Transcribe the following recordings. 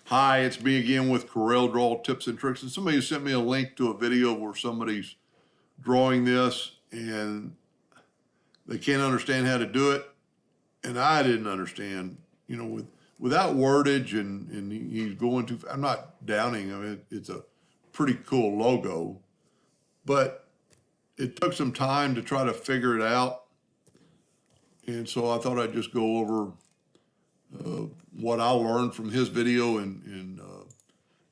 Hi, it's me again with Corel Draw Tips and Tricks. And somebody sent me a link to a video where somebody's drawing this and they can't understand how to do it. And I didn't understand, without wordage and he's going too, I'm not downing him. It's a pretty cool logo, but it took some time to try to figure it out. And so I thought I'd just go over what I learned from his video and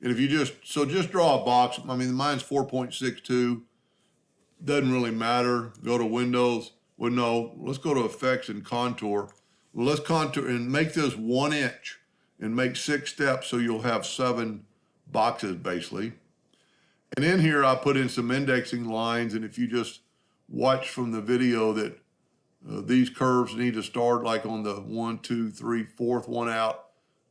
if you just draw a box. I mean, mine's 4.62. Doesn't really matter. Go to Windows. Well, no, let's go to Effects and Contour. Well, let's contour and make this 1 inch and make 6 steps so you'll have 7 boxes basically. And in here, I put in some indexing lines. And if you just watch from the video that these curves need to start like on the 1, 2, 3, fourth one out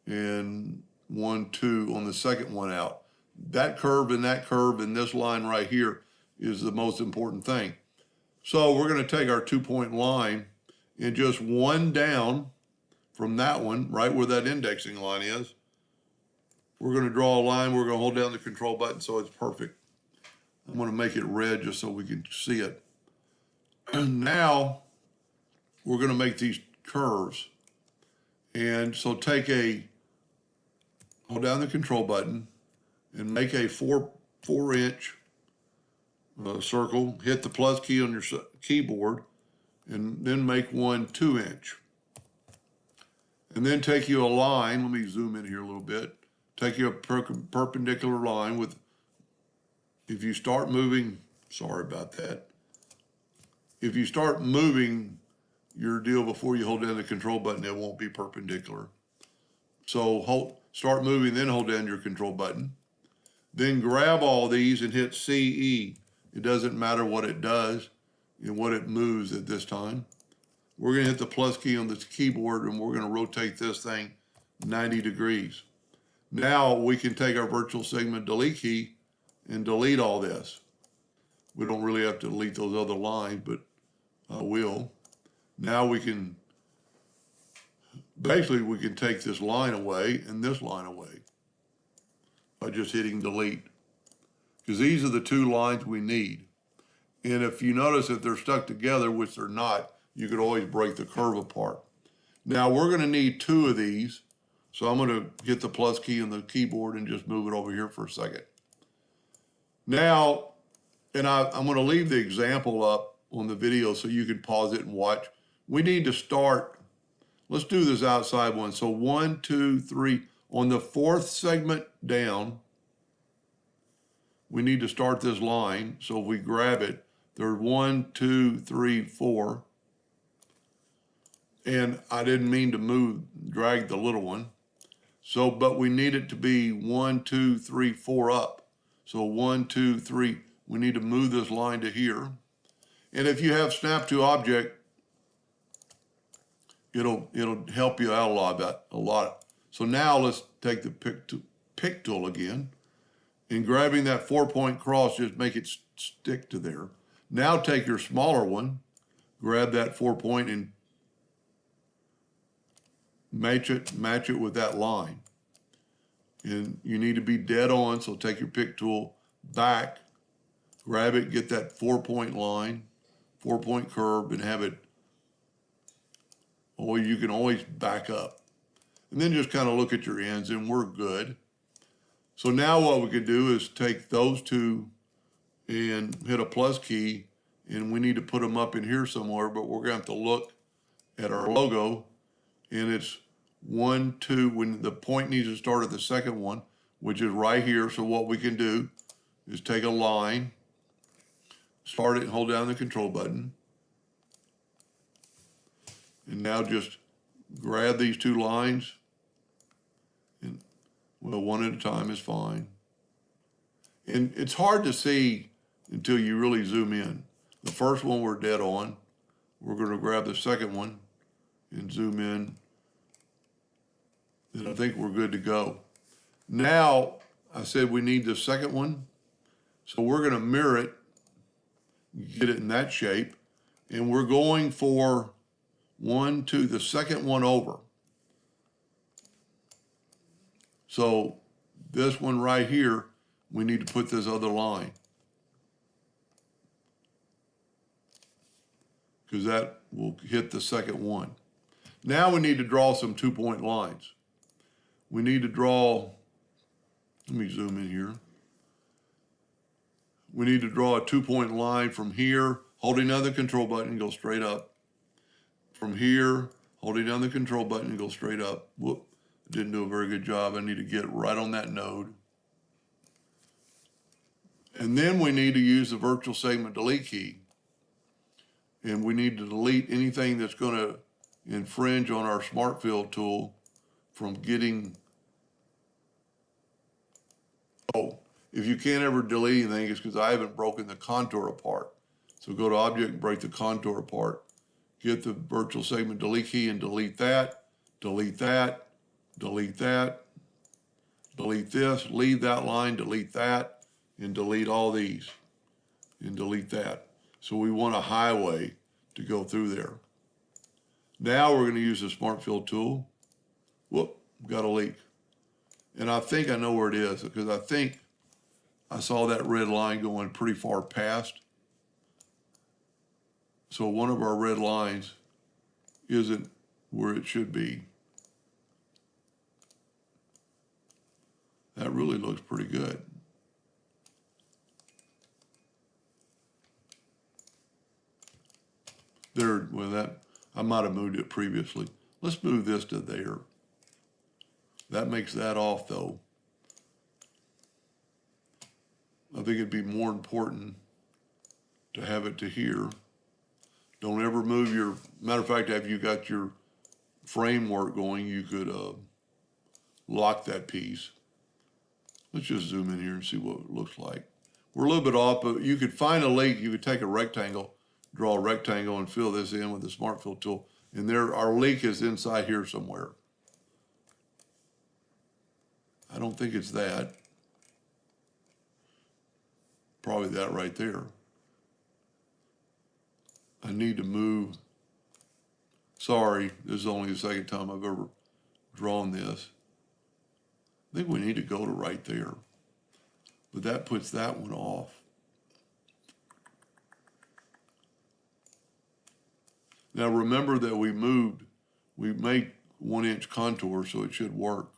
and 1, 2 on the second one out. That curve and this line right here is the most important thing. So we're going to take our 2-point line and just one down from that one, right where that indexing line is. We're going to draw a line. We're going to hold down the control button so it's perfect. I'm going to make it red just so we can see it. And now we're going to make these curves. And so hold down the control button and make a 4 inch circle, hit the plus key on your keyboard, and then make one 2 inch. And then take you a line, let me zoom in here a little bit, take you a perpendicular line with, if you start moving, sorry about that, if you start moving your deal before you hold down the control button, it won't be perpendicular. So start moving, then hold down your control button. Then grab all these and hit CE. It doesn't matter what it does and what it moves at this time. We're going to hit the plus key on this keyboard and we're going to rotate this thing 90 degrees. Now we can take our virtual segment delete key and delete all this. We don't really have to delete those other lines, but I will. Now we can take this line away and this line away by just hitting delete, because these are the 2 lines we need. And if you notice that they're stuck together, which they're not, you could always break the curve apart. Now we're going to need 2 of these. So I'm going to hit the plus key on the keyboard and just move it over here for a second. Now, and I'm going to leave the example up on the video so you can pause it and watch. We need to start, let's do this outside one. So 1, 2, 3, on the 4th segment down, we need to start this line. So if we grab it, there's 1, 2, 3, 4. And I didn't mean to drag the little one. So, but we need it to be 1, 2, 3, 4 up. So 1, 2, 3, we need to move this line to here. And if you have snap to object, it'll help you out a lot. So now let's take the pick tool again, and grabbing that 4-point cross, just make it stick to there. Now take your smaller one, grab that 4-point and match it with that line. And you need to be dead on, so take your pick tool back, grab it, get that 4-point line, 4-point curve, and have it, or you can always back up. And then just kind of look at your ends and we're good. So now what we could do is take those 2 and hit a plus key, and we need to put them up in here somewhere, but we're going to have to look at our logo, and it's 1, 2, when the point needs to start at the second one, which is right here. So what we can do is take a line, start it, and hold down the control button. And now just grab these 2 lines, and well, one at a time is fine. And it's hard to see until you really zoom in. The first one we're dead on. We're going to grab the second one and zoom in. And I think we're good to go. Now, I said we need the second one. So we're going to mirror it, get it in that shape. And we're going for 1, 2, the second one over. So this one right here, we need to put this other line, because that will hit the second one. Now we need to draw some 2-point lines. We need to draw, let me zoom in here. We need to draw a 2-point line from here, holding down the control button, go straight up. From here, holding down the control button, and go straight up. Whoop, didn't do a very good job. I need to get right on that node. And then we need to use the virtual segment delete key. And we need to delete anything that's going to infringe on our smart fill tool from getting, if you can't ever delete anything, it's because I haven't broken the contour apart. So go to Object and break the contour apart. Get the virtual segment delete key and delete that, delete that, delete that, delete this, leave that line, delete that, and delete all these, and delete that. So we want a highway to go through there. Now we're going to use the Smart Fill tool. Whoop, got a leak. And I think I know where it is, because I think I saw that red line going pretty far past. So one of our red lines isn't where it should be. That really looks pretty good. There, well, that, I might have moved it previously. Let's move this to there. That makes that off though. I think it'd be more important to have it to here. Don't ever move your, matter of fact, after you got your framework going, you could lock that piece. Let's just zoom in here and see what it looks like. We're a little bit off, but you could find a leak. You could take a rectangle, draw a rectangle, and fill this in with the Smart Fill tool. And there, our leak is inside here somewhere. I don't think it's that. Probably that right there. I need to move. Sorry, this is only the second time I've ever drawn this. I think we need to go to right there. But that puts that one off. Now remember that we made 1-inch contour, so it should work.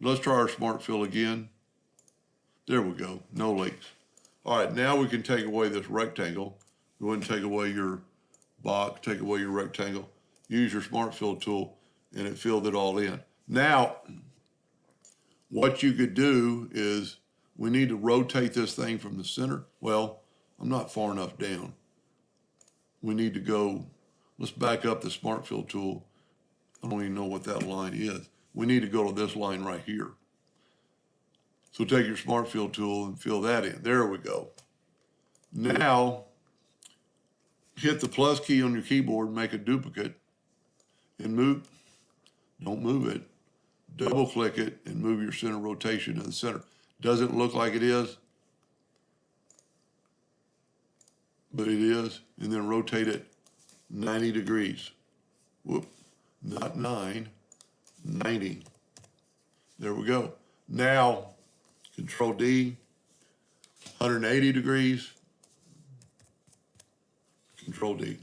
Let's try our Smart Fill again. There we go, no leaks. All right, now we can take away this rectangle. Go ahead and take away your box, take away your rectangle. Use your Smart Fill tool, and it filled it all in. Now, what you could do is, we need to rotate this thing from the center. Well, I'm not far enough down. We need to go, let's back up the Smart Fill tool. I don't even know what that line is. We need to go to this line right here. So take your Smart Fill tool and fill that in. There we go. Now, hit the plus key on your keyboard, make a duplicate, and move, don't move it, double click it and move your center rotation to the center. Doesn't look like it is, but it is, and then rotate it 90 degrees. Whoop, not 9, 90. There we go. Now, Control D, 180 degrees, Control D.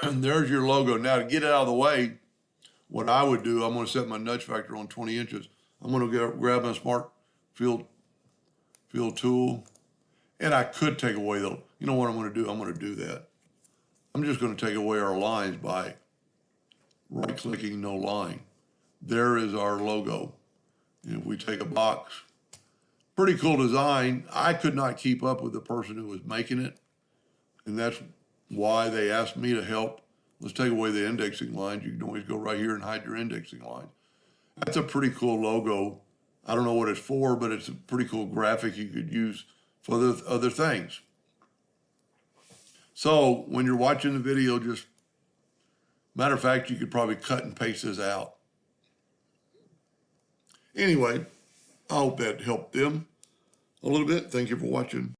And there's your logo. Now to get it out of the way, what I would do, I'm gonna set my nudge factor on 20 inches. I'm gonna grab my Smart Fill tool, and I could take away the, you know what I'm gonna do? I'm gonna do that. I'm just gonna take away our lines by right-clicking no line. There is our logo. And if we take a box, pretty cool design. I could not keep up with the person who was making it, and that's why they asked me to help. Let's take away the indexing lines. You can always go right here and hide your indexing line. That's a pretty cool logo. I don't know what it's for, but it's a pretty cool graphic you could use for other things. So when you're watching the video, just, matter of fact, you could probably cut and paste this out. Anyway, I hope that helped them a little bit. Thank you for watching.